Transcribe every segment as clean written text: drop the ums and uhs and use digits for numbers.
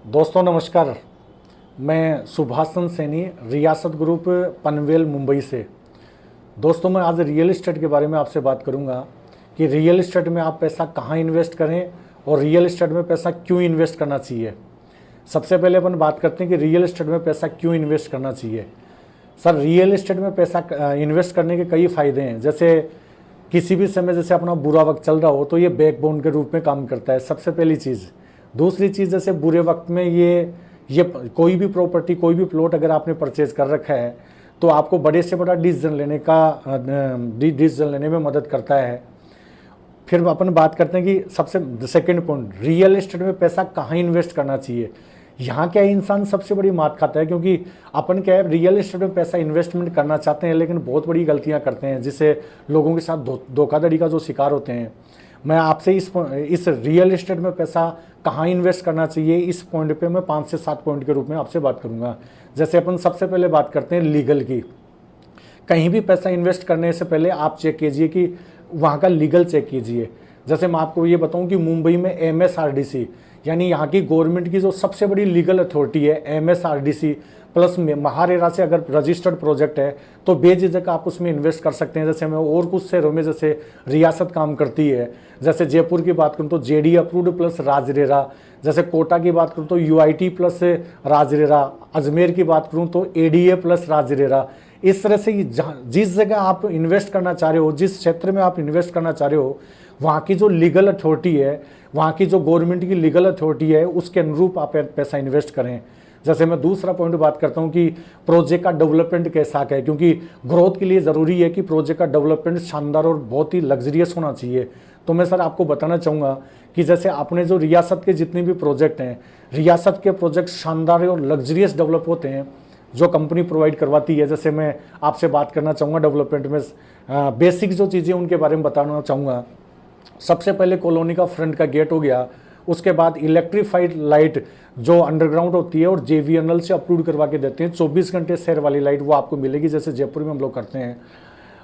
दोस्तों नमस्कार। मैं सुभाषचंद्र सैनी, रियासत ग्रुप पनवेल मुंबई से। दोस्तों मैं आज रियल इस्टेट के बारे में आपसे बात करूंगा कि रियल इस्टेट में आप पैसा कहां इन्वेस्ट करें और रियल इस्टेट में पैसा क्यों इन्वेस्ट करना चाहिए। सबसे पहले अपन बात करते हैं कि रियल इस्टेट में पैसा क्यों इन्वेस्ट करना चाहिए। सर, रियल इस्टेट में पैसा इन्वेस्ट करने के कई फ़ायदे हैं। जैसे किसी भी समय जैसे अपना बुरा वक्त चल रहा हो तो ये बैकबोन के रूप में काम करता है, सबसे पहली चीज़। दूसरी चीज़, जैसे बुरे वक्त में ये कोई भी प्रॉपर्टी, कोई भी प्लॉट अगर आपने परचेज कर रखा है तो आपको बड़े से बड़ा डिसीजन लेने में मदद करता है। फिर अपन बात करते हैं कि सबसे सेकंड पॉइंट, रियल एस्टेट में पैसा कहाँ इन्वेस्ट करना चाहिए। यहाँ क्या इंसान सबसे बड़ी मात खाता है, क्योंकि अपन क्या है, रियल एस्टेट में पैसा इन्वेस्टमेंट करना चाहते हैं लेकिन बहुत बड़ी गलतियाँ करते हैं, जिससे लोगों के साथ धोखाधड़ी का जो शिकार होते हैं। मैं आपसे इस रियल एस्टेट में पैसा कहाँ इन्वेस्ट करना चाहिए, इस पॉइंट पे मैं 5 से 7 पॉइंट के रूप में आपसे बात करूँगा। जैसे अपन सबसे पहले बात करते हैं लीगल की। कहीं भी पैसा इन्वेस्ट करने से पहले आप चेक कीजिए कि वहाँ का लीगल चेक कीजिए। जैसे मैं आपको ये बताऊँ कि मुंबई में MSRDC यानी यहाँ की गवर्नमेंट की जो सबसे बड़ी लीगल अथॉरिटी है, MSRDC प्लस महारेरा से अगर रजिस्टर्ड प्रोजेक्ट है तो बेझिझक आप उसमें इन्वेस्ट कर सकते हैं। जैसे मैं और कुछ शहरों में जैसे रियासत काम करती है, जैसे जयपुर की बात करूँ तो JD अप्रूव्ड प्लस राजरेरा, जैसे कोटा की बात करूँ तो UIT प्लस राजरेरा, अजमेर की बात करूँ तो ADA प्लस राजरेरा। इस तरह से जिस जगह आप इन्वेस्ट करना चाह रहे हो, जिस क्षेत्र में आप इन्वेस्ट करना चाह रहे हो, वहाँ की जो लीगल अथॉरिटी है, वहाँ की जो गवर्नमेंट की लीगल अथॉरिटी है, उसके अनुरूप आप पैसा इन्वेस्ट करें। जैसे मैं दूसरा पॉइंट बात करता हूँ कि प्रोजेक्ट का डेवलपमेंट कैसा है, क्योंकि ग्रोथ के लिए ज़रूरी है कि प्रोजेक्ट का डेवलपमेंट शानदार और बहुत ही लग्जरियस होना चाहिए। तो मैं सर आपको बताना चाहूँगा कि जैसे आपने जो रियासत के जितने भी प्रोजेक्ट हैं, रियासत के प्रोजेक्ट शानदार और लग्जरियस डेवलप होते हैं जो कंपनी प्रोवाइड करवाती है। जैसे मैं आपसे बात करना चाहूँगा डेवलपमेंट में बेसिक जो चीज़ें उनके बारे में बताना चाहूँगा। सबसे पहले कॉलोनी का फ्रंट का गेट हो गया, उसके बाद इलेक्ट्रीफाइड लाइट जो अंडरग्राउंड होती है और JVNL से अप्रूव करवा के देते हैं, 24 घंटे शहर वाली लाइट वो आपको मिलेगी, जैसे जयपुर में हम लोग करते हैं।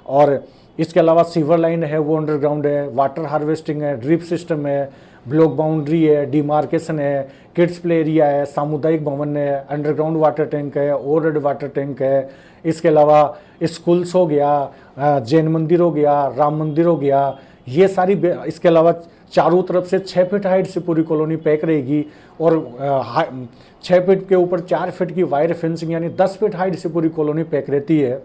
और इसके अलावा सीवर लाइन है वो अंडरग्राउंड है, वाटर हार्वेस्टिंग है, ड्रिप सिस्टम है, ब्लॉक बाउंड्री है, डिमार्केशन है, किड्स प्ले एरिया है, सामुदायिक भवन है, अंडरग्राउंड वाटर टैंक है, ओवरहेड वाटर टैंक है। इसके अलावा स्कूल्स हो गया, जैन मंदिर हो गया, राम मंदिर हो गया, ये सारी। इसके अलावा चारों तरफ से 6 फीट हाइट से पूरी कॉलोनी पैक रहेगी और 6 फीट के ऊपर 4 फीट की वायर फेंसिंग यानी 10 फीट हाइट से पूरी कॉलोनी पैक रहती है।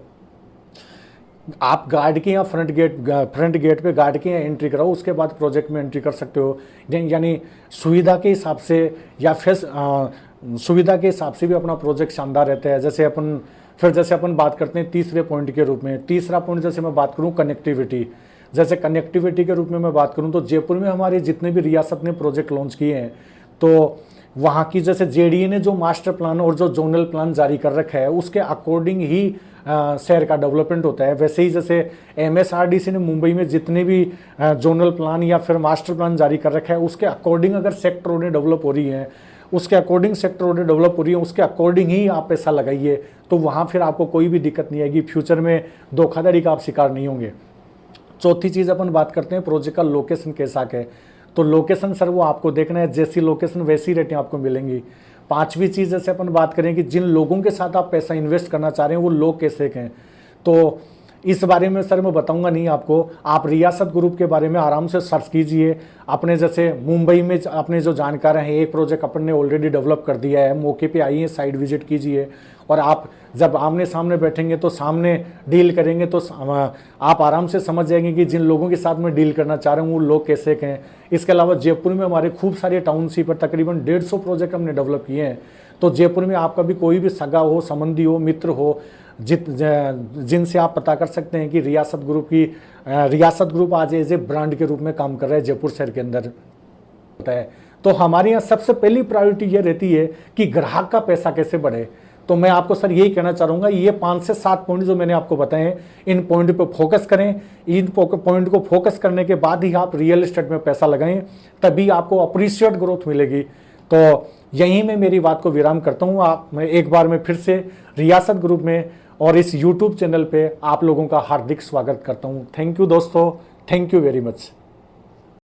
आप गार्ड के या फ्रंट गेट पे गार्ड के या एंट्री कराओ, उसके बाद प्रोजेक्ट में एंट्री कर सकते हो। यानी सुविधा के हिसाब से या सुविधा के हिसाब से भी अपना प्रोजेक्ट शानदार रहता है। जैसे अपन बात करते हैं तीसरे पॉइंट के रूप में। तीसरा पॉइंट जैसे मैं बात करूँ कनेक्टिविटी। जैसे कनेक्टिविटी के रूप में मैं बात करूं तो जयपुर में हमारे जितने भी रियासत ने प्रोजेक्ट लॉन्च किए हैं, तो वहाँ की जैसे JDA ने जो मास्टर प्लान और जो जोनल प्लान जारी कर रखा है उसके अकॉर्डिंग ही शहर का डेवलपमेंट होता है। वैसे ही जैसे MSRDC ने मुंबई में जितने भी जोनल प्लान या फिर मास्टर प्लान जारी कर रखा है उसके अकॉर्डिंग अगर सेक्टर रोडें डेवलप हो रही हैं, उसके अकॉर्डिंग ही आप पैसा लगाइए, तो वहाँ फिर आपको कोई भी दिक्कत नहीं आएगी, फ्यूचर में धोखाधड़ी का आप शिकार नहीं होंगे। चौथी चीज़ अपन बात करते हैं प्रोजेक्ट का लोकेशन कैसा है। तो लोकेशन सर वो आपको देखना है, जैसी लोकेशन वैसी रेटें आपको मिलेंगी। पांचवी चीज़ जैसे अपन बात करें कि जिन लोगों के साथ आप पैसा इन्वेस्ट करना चाह रहे हैं वो लोग कैसे हैं, तो इस बारे में सर मैं बताऊंगा नहीं आपको। आप रियासत ग्रुप के बारे में आराम से सर्च कीजिए। अपने जैसे मुंबई में अपने जो जानकार हैं, एक प्रोजेक्ट अपन ने ऑलरेडी डेवलप कर दिया है, मौके पे आइए, साइट विजिट कीजिए और आप जब आमने सामने बैठेंगे तो सामने डील करेंगे तो आप आराम से समझ जाएंगे कि जिन लोगों के साथ मैं डील करना चाह रहा हूँ वो लोग कैसे हैं। इसके अलावा जयपुर में हमारे खूब सारे टाउनशिप पर तकरीबन 150 प्रोजेक्ट हमने डेवलप किए हैं। तो जयपुर में आपका भी कोई भी सगा हो, संबंधी हो, मित्र हो, जिनसे आप पता कर सकते हैं कि रियासत ग्रुप आज एज ए ब्रांड के रूप में काम कर रहा है जयपुर शहर के अंदर होता है। तो हमारे यहाँ सबसे पहली प्रायोरिटी ये रहती है कि ग्राहक का पैसा कैसे बढ़े। तो मैं आपको सर यही कहना चाहूँगा, ये 5 से 7 पॉइंट जो मैंने आपको बताए हैं, इन पॉइंट पे फोकस करें। इन पॉइंट को फोकस करने के बाद ही आप रियल एस्टेट में पैसा लगाएं, तभी आपको अप्रिशिएट ग्रोथ मिलेगी। तो यहीं मैं मेरी बात को विराम करता हूँ। मैं एक बार में फिर से रियासत ग्रुप में और इस YouTube चैनल पे आप लोगों का हार्दिक स्वागत करता हूँ। थैंक यू दोस्तों, थैंक यू वेरी मच।